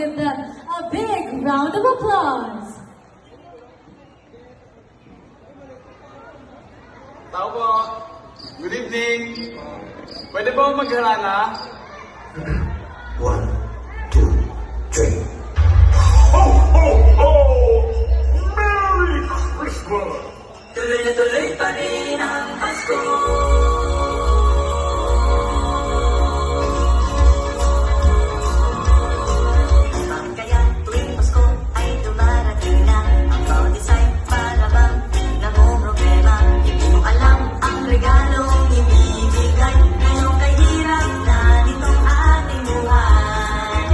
give them a big round of applause. Tao po. Good evening. Pwede ba magharana? 1, 2, 3. Ho, ho, ho! Merry Christmas! Tuloy na tuloy pa rin ang Pasko. Kaya tuwing Pasko ay dumarating na ang bawat isa'y para bang namumroblema. Hindi mo alam ang regalong ibibigay ngayong kahirap na nitong ating buhay.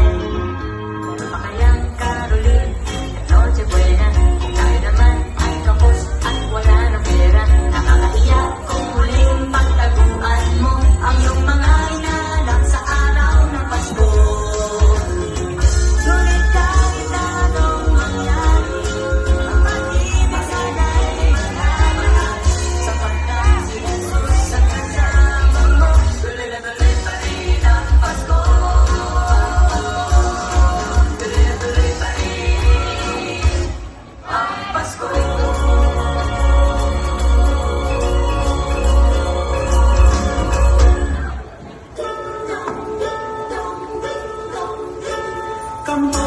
Meron pa kayang karolin at Noche Buena kung tayo naman ay kapos at wala ng pera. Nakakahiya kung muling pagtaguan mo ang iyong mga inaanak sa araw ng Pasko. Sulit kahit anong mangyari, ang pag-ibig sana'y mananahan. Sapagkat si Jesus ang kasama mo, tuloy na tuloy pa rin ang Pasko. Tuloy na tuloy pa rin ang Pasko. Come on.